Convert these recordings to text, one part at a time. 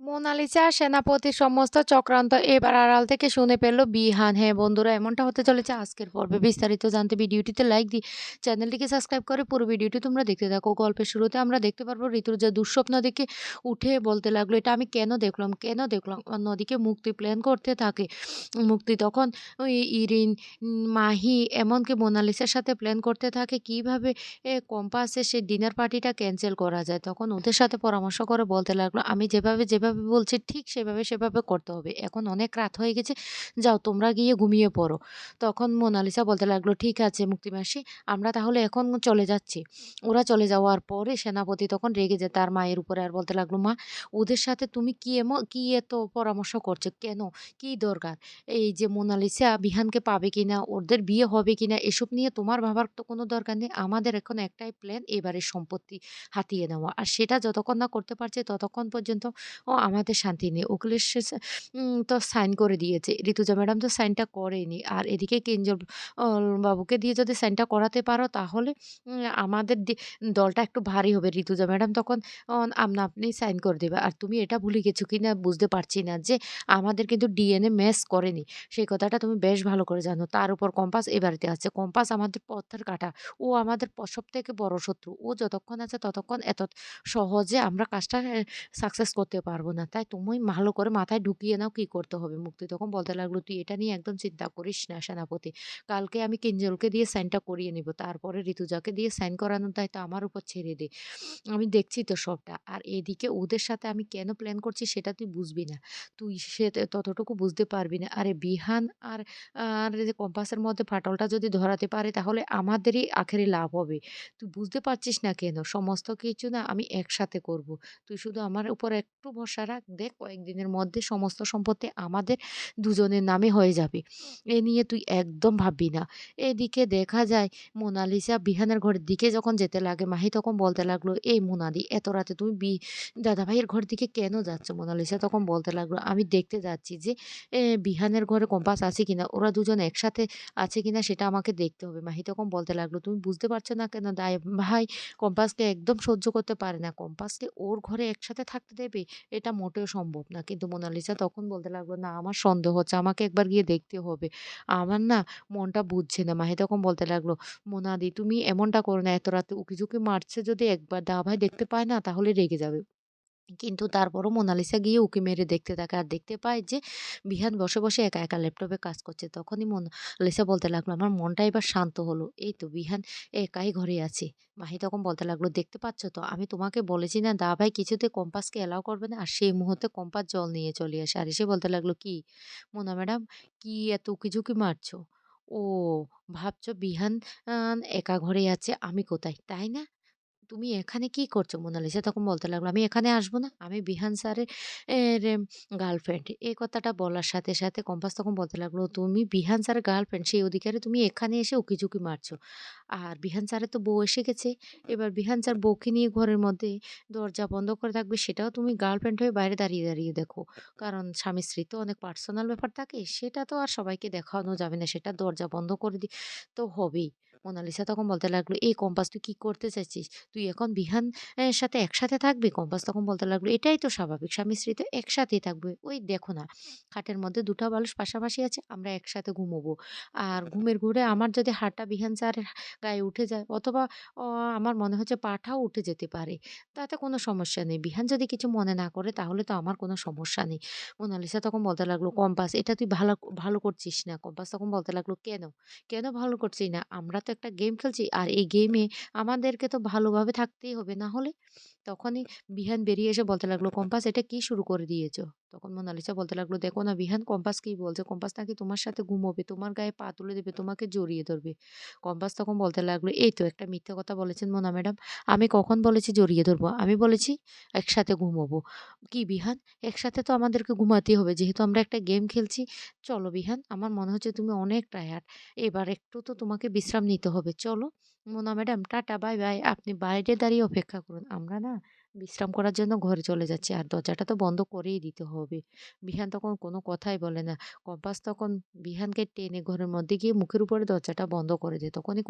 Mona Lisa সেনাপতির সমস্ত চক্রান্ত এবার আড়াল থেকে শুনে ফেলল বিহান। হ্যাঁ বন্ধুরা, এমনটা হতে চলেছে আজকের পর্বে। বিস্তারিত জানতে ভিডিওটিতে লাইক দিয়ে চ্যানেলটিকে সাবস্ক্রাইব করে পুরো ভিডিওটি তোমরা দেখতে থাকো। গল্পের শুরুতে আমরা দেখতে পারবো ঋতুর যে দুঃস্বপ্ন দেখে উঠে বলতে লাগলো, এটা আমি কেন দেখলাম, কেন দেখলাম। অন্যদিকে মুক্তি প্ল্যান করতে থাকে। মুক্তি তখন ওই ইরিন, মাহি এমনকি মোনালিসার সাথে প্ল্যান করতে থাকে কিভাবে কম্পাসে সেই ডিনার পার্টিটা ক্যানসেল করা যায়। তখন ওদের সাথে পরামর্শ করে বলতে লাগলো, আমি যেভাবে বলছি ঠিক সেভাবে করতে হবে। এখন অনেক রাত হয়ে গেছে, যাও তোমরা গিয়ে ঘুমিয়ে পড়ো। তখন মোনালিসা বলতে লাগলো, ঠিক আছে মুক্তিমাসি, আমরা তাহলে এখন চলে যাচ্ছি। ওরা চলে যাওয়ার পরে সেনাপতি তখন রেগে যায় তার মায়ের উপরে, আর বলতে লাগলো, মা ওদের সাথে তুমি কি এত পরামর্শ করছো কেন, কি দরকার? এই যে মোনালিসা বিহানকে পাবে কিনা, ওদের বিয়ে হবে কিনা, এসব নিয়ে তোমার ভাবার তো কোনো দরকার নেই। আমাদের এখন একটাই প্ল্যান, এবারের সম্পত্তি হাতিয়ে নেওয়া। আর সেটা যতক্ষণ না করতে পারছে ততক্ষণ পর্যন্ত আমাদের শান্তি নেই। উকিলের তো সাইন করে দিয়েছে। ঋতুজা ম্যাডাম তো সাইনটা করেনি। আর এদিকে কিঞ্জল বাবুকে দিয়ে যদি সাইনটা করাতে পারো তাহলে আমাদের দলটা একটু ভারী হবে। ঋতুজা ম্যাডাম তখন আপনা আপনি সাইন করে দেবে। আর তুমি এটা ভুলে গেছো কিনা বুঝতে পারছি না যে আমাদের কিন্তু ডিএনএ ম্যাচ করেনি। সেই কথাটা তুমি বেশ ভালো করে জানো। তার উপর কম্পাস এ বাড়িতে আছে। কম্পাস আমাদের পথের কাঁটা। ও আমাদের সবথেকে বড় শত্রু। ও যতক্ষণ আছে ততক্ষণ এত সহজে আমরা কাজটা সাকসেস করতে পারবো না। তাই তুমি ভালো করে মাথায় ঢুকিয়ে নাও কি করতে হবে। মুক্তি তখন বলতে লাগলো, তুই এটা নিয়ে একদম চিন্তা করিস না সেনাপতি। কালকে আমি কিঞ্জলকে দিয়ে সাইনটা করিয়ে নিব। তারপরে ঋতুজাকে দিয়ে সাইন করানোর দায়িত্ব আমার উপর ছেড়ে দে। আমি দেখছি তো সবটা। আর এদিকে ওদের সাথে আমি কেন প্ল্যান করছি সেটা তুই বুঝবি না। তুই ততটুকু বুঝতে পারবি না। আরে বিহান আর যে কম্পাসের মধ্যে ফাটলটা যদি ধরাতে পারে তাহলে আমাদেরই আখেরে লাভ হবে। তুই বুঝতে পারছিস না কেন? সমস্ত কিছু না আমি একসাথে করব। তুই শুধু আমার উপর একটু ভরসা রাখ। দেখ কয়েকদিনের মধ্যে সমস্ত সম্পত্তি আমাদের দুজনের নামে হয়ে যাবে। এ নিয়ে তুই একদম ভাববি না। এদিকে দেখা যায় মোনালিসা বিহানের ঘরের দিকে যখন যেতে লাগে, মাহি তখন বলতে লাগলো, এই মোনালি এত রাতে তুমি দাদাভাইয়ের ঘর দিকে কেন যাচ্ছ? মোনালিসা তখন বলতে লাগলো, আমি দেখতে যাচ্ছি যে বিহানের ঘরে কম্পাস আছে কিনা, ওরা দুজন একসাথে আছে কিনা সেটা আমাকে দেখতে হবে। মাহি তখন বলতে লাগলো, তুমি বুঝতে পারছো না কেন দাই ভাই কম্পাসকে একদম সহ্য করতে পারে না। কম্পাসকে ওর ঘরে একসাথে থাকতে দেবে? এটা মোটেও সম্ভব না। কিন্তু মোনালিসা তখন বলতে লাগলো, না আমার সন্দেহ হচ্ছে, আমাকে একবার গিয়ে দেখতে হবে। আমার না মনটা বুঝছে না। মাহি তখন বলতে লাগলো, মোনাদি তুমি এমনটা করো না, এত রাতে উকিঝুঁকি মারছে যদি একবার দা ভাই দেখতে পায় না তাহলে রেগে যাবে। কিন্তু তারপরও মোনালিসা গিয়ে উঁকি মেরে দেখতে থাকে আর দেখতে পায় যে বিহান বসে একা ল্যাপটপে কাজ করছে। তখনই মোনালিসা বলতে লাগলো, আমার মনটা এবার শান্ত হলো। এই তো বিহান একাই ঘরে আছে। মাহি তখন বলতে লাগলো, দেখতে পাচ্ছ তো আমি তোমাকে বলেছি না দা ভাই কিছুতে কম্পাসকে এলাও করবে না। আর সেই মুহূর্তে কম্পাস জল নিয়ে চলে আসে। আর এসে বলতে লাগলো, কি মোনা ম্যাডাম, কি এত উকিঝুঁকি মারছো? ও ভাবছো বিহান একা ঘরে আছে, আমি কোথায়, তাই না? তুমি এখানে কি করছো? মোনালিসা তখন বলতে লাগলো, আমি এখানে আসবো না। আমি বিহান স্যারের গার্লফ্রেন্ড। এই কথাটা বলার সাথে কম্পাস তখন বলতে লাগলো, তুমি বিহান স্যারের গার্লফ্রেন্ড, সেই অধিকারে তুমি এখানে এসে উকিঝুঁকি মারছো। আর বিহান স্যারের তো বউ এসে গেছে। এবার বিহান স্যার বউকে নিয়ে ঘরের মধ্যে দরজা বন্ধ করে থাকবে, সেটাও তুমি গার্লফ্রেন্ড হয়ে বাইরে দাঁড়িয়ে দেখো। কারণ স্বামী স্ত্রী তো অনেক পার্সোনাল ব্যাপার থাকে। সেটা তো আর সবাইকে দেখানো যাবে না। সেটা দরজা বন্ধ করে তো হবেই। মোনালিসা তখন বলতে লাগলো, এই কম্পাস তুই কি করতে চাইছিস? তুই এখন বিহান সাথে একসাথে থাকবি? কম্পাস তখন বলতে লাগলো, এটাই তো স্বাভাবিক। স্বামী-স্ত্রী তো একসাথেই থাকবে। ওই দেখো না, খাটের মধ্যে ২ টা বালিশ পাশাপাশি আছে, আমরা একসাথে ঘুমোবো। আর ঘুমের ঘোরে আমার যদি হাতটা বিহান স্যারের গায়ে উঠে যায় অথবা অ আমার মনে হচ্ছে পাটাও উঠে যেতে পারে। তাতে কোনো সমস্যা নেই। বিহান যদি কিছু মনে না করে তাহলে তো আমার কোনো সমস্যা নেই। মোনালিসা তখন বলতে লাগলো, কম্পাস এটা তুই ভালো করছিস না। কম্পাস তখন বলতে লাগলো, কেন? কেন ভালো করছি না? আমরা তো একটা গেম খেলছি। আর এই গেমে আমাদেরকে তো ভালোভাবে থাকতেই হবে। না হলে? তখনই বিহান বেরিয়ে এসে বলতে লাগলো, কম্পাস এটা কি শুরু করে দিয়েছো? তখন মোনালিসা বলতে লাগলো, দেখো না বিহান কম্পাস কি বলছে? কম্পাস নাকি তোমার সাথে ঘুমোবে, তোমার গায়ে পা তুলে দেবে, তোমাকে জড়িয়ে ধরবে। কম্পাস তখন বলতে লাগলো, এই তো একটা মিথ্যে কথা বলেছেন মোনা ম্যাডাম। আমি কখন বলেছি জড়িয়ে ধরবো? আমি বলেছি একসাথে ঘুমোবো। কি বিহান? একসাথে তো আমাদেরকে ঘুমাতেই হবে। যেহেতু আমরা একটা গেম খেলছি। চলো বিহান, আমার মনে হচ্ছে তুমি অনেক টায়ার্ড। এবার একটু তো তোমাকে বিশ্রাম নিতে হবে। চলো। Mona madam tata, bye bye. আপনি বাইরে দাঁড়িয়ে অপেক্ষা করুন। আমরা না বিশ্রাম করার জন্য ঘরে চলে যাচ্ছি। আর দরজাটা তো বন্ধ করেই দিতে হবে। বিহান তখন কোনো কথাই বলে না। কম্পাস তখন বিহানকে টেনে ঘরের মধ্যে গিয়ে মুখের উপরে দরজাটা বন্ধ করে দেয়। তখনই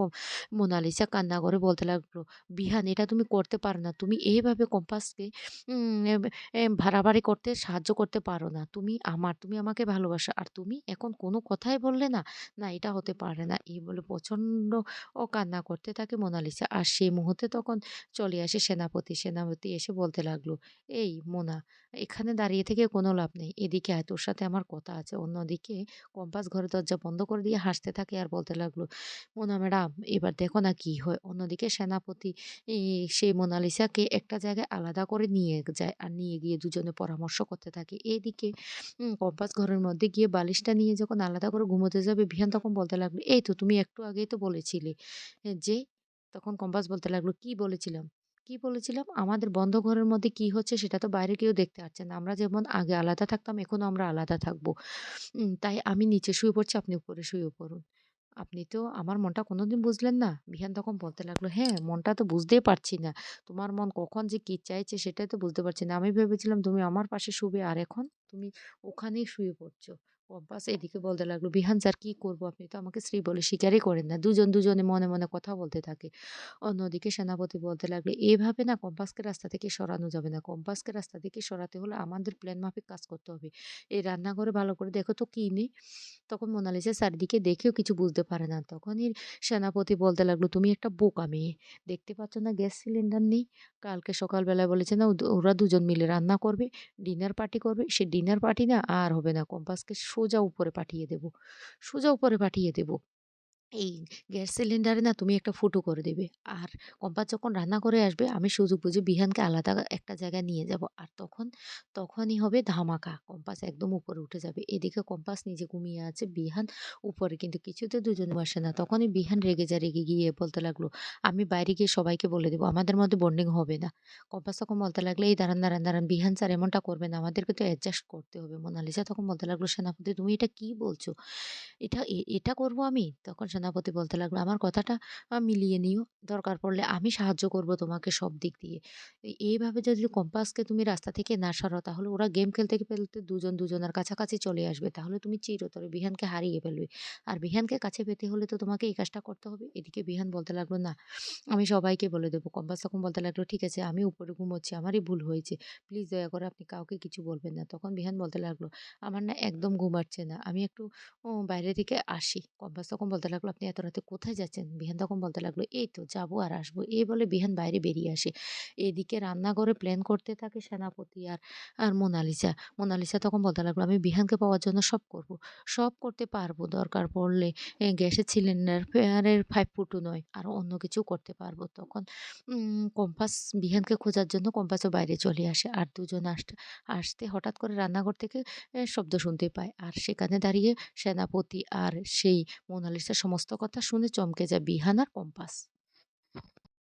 মোনালিসা কান্না করে বলতে লাগলো, "বিহান এটা তুমি করতে পারো না। তুমি এইভাবে কম্পাসকে উম এব এ বাড়াবাড়ি করতে সাহায্য করতে পারো না। তুমি আমার, তুমি আমাকে ভালোবাসো। আর তুমি এখন কোনো কথাই বললে না? না এটা হতে পারে না।" এই বলে প্রচণ্ড কান্না করতে থাকে মোনালিসা। আর সেই মুহূর্তে তখন চলে আসে সেনাপতি। সেনাপতি এসে বলতে লাগলো, "এই মোনা, এখানে দাঁড়িয়ে থেকে কোনো লাভ নেই। এদিকে আয়, তোর সাথে আমার কথা আছে।" অন্যদিকে কম্পাস ঘরের দরজা বন্ধ করে দিয়ে হাসতে থাকে আর বলতে লাগলো, "মোনা ম্যাডাম এবার দেখো না কি হয়।" অন্যদিকে সেনাপতি সেই মোনালিসাকে একটা জায়গায় আলাদা করে নিয়ে যায়। আর নিয়ে গিয়ে দুজনে পরামর্শ করতে থাকে। এদিকে কম্পাস ঘরের মধ্যে গিয়ে বালিশটা নিয়ে যখন আলাদা করে ঘুমোতে যাবে, বিহান তখন বলতে লাগলো, "এই তো তুমি একটু আগেই তো বলেছিলে যে" তখন কম্পাস বলতে লাগলো, "কি বলেছিলাম? কি বলেছিলাম? আমাদের বন্ধ ঘরের মধ্যে কি হচ্ছে সেটা তো বাইরে কেউ দেখতে পাচ্ছে না। আমরা যেমন আগে আলাদা থাকতাম, এখনো আমরা আলাদা থাকবো। তাই আমি নিচে শুয়ে পড়ছি, আপনি উপরে শুয়ে পড়ুন। আপনি তো আমার মনটা কোনোদিন বুঝলেন না?" বিহান তখন বলতে লাগলো, "হ্যাঁ, মনটা তো বুঝতেই পারছি না। তোমার মন কখন যে কি চাইছে সেটাই তো বুঝতে পারছি না। আমি ভেবেছিলাম তুমি আমার পাশে শুবে আর এখন তুমি ওখানেই শুয়ে পড়ছো।" কম্পাস এদিকে বলতে লাগলো, "বিহান স্যার কি করব? আপনি তো আমাকে স্ত্রী বলে স্বীকারই করেন না।" দুজনে মনে, মনে কথা বলতে থাকে। অন্যদিকে সেনাপতি বলতে লাগলো, "এভাবে না কম্পাসকে রাস্তা থেকে সরানো যাবে না। কম্পাসকে রাস্তা থেকে সরাতে হলে আমাদের প্ল্যান মাফিক কাজ করতে হবে। এই রান্নাঘরে ভালো করে দেখো তো কি নেই?" তখন মোনালিসা চারিদিকে দেখেও কিছু বুঝতে পারে না। তখনই সেনাপতি বলতে লাগলো, "তুমি একটা বোকা মেয়ে। দেখতে পাচ্ছ না গ্যাস সিলিন্ডার নেই? কালকে সকালবেলায় বলেছে না ওরা দুজন মিলে রান্না করবে, ডিনার পার্টি করবে। সে ডিনার পার্টি না আর হবে না। কম্পাসকে সোজা উপরে পাঠিয়ে দেব। সোজা উপরে পাঠিয়ে দেব। এই গ্যাস সিলিন্ডারে না তুমি একটা ফুটো করে দিবে। আর কম্পাস যখন রান্না করে আসবে আমি সুযোগ বুঝে বিহানকে আলাদা একটা জায়গায় নিয়ে যাব। আর তখনই হবে ধামাকা। কম্পাস একদম উপরে উঠে যাবে। এদিকে কম্পাস নিজে ঘুমিয়ে আছে, বিহান উপরে কিন্তু কিছুতে দুজনে বসে না। তখনই বিহান রেগে যায়, রেগে গিয়ে বলতে লাগলো, "আমি বাইরে গিয়ে সবাইকে বলে দেব। আমাদের মধ্যে বন্ডিং হবে না।" কম্পাস তখন বলতে লাগলো, "এই দাঁড়ান, দাঁড়ান, দাঁড়ান। বিহান স্যার এমনটা করবেন না। আমাদেরকে তো অ্যাডজাস্ট করতে হবে।" মোনালিসা তখন বলতে লাগলো, "সেনাপতি তুমি এটা কি বলছো? এটা করব আমি?" তখন সেনাপতি বলতে লাগলো, "আমার কথাটা মিলিয়ে নিও। দরকার পড়লে আমি সাহায্য করব তোমাকে সব দিক দিয়ে। এইভাবে যদি কম্পাসকে তুমি রাস্তা থেকে না সরাও তাহলে ওরা গেম খেলতে, খেলতে দুজন দুজনের কাছাকাছি চলে আসবে। তাহলে তুমি চিরতরে বিহানকে হারিয়ে ফেলবে। আর বিহানকে কাছে পেতে হলে তো তোমাকে এই কাজটা করতে হবে।" এদিকে বিহান বলতে লাগলো, "না, আমি সবাইকে বলে দেব।" কম্পাস তখন বলতে লাগলো, "ঠিক আছে, আমি উপরে ঘুমোচ্ছি। আমারই ভুল হয়েছে। প্লিজ দয়া করে আপনি কাউকে কিছু বলবেন না।" তখন বিহান বলতে লাগলো, "আমার না একদম ঘুম আসছে না। আমি একটু বাইরে থেকে আসি।" কব্বাস তখন বলতে লাগলো, "আপনি এত রাতে কোথায় যাচ্ছেন?" বিহান তখন বলতে লাগলো, "এই তো যাবো আর আসবো।" এই বলে বিহান বাইরে বেরিয়ে আসে। এদিকে রান্নাঘরে প্ল্যান করতে থাকে সেনাপতি আর মোনালিসা। মোনালিসা তখন বলতে লাগলো, "আমি বিহানকে পাওয়ার জন্য সব করব। সব করতে পারবো। দরকার পড়লে গ্যাসের সিলিন্ডার এর 5 ফুটও নয়। আরো অন্য কিছুও করতে পারবো।" তখন কম্পাস বিহানকে খোঁজার জন্য কম্পাসও বাইরে চলে আসে। আর দুজন আসতে হঠাৎ করে রান্নাঘর থেকে শব্দ শুনতে পায়। আর সেখানে দাঁড়িয়ে সেনাপতি আর সেই মোনালিসার সমস্ত কথা শুনে চমকে যায় বিহান আর কম্পাস।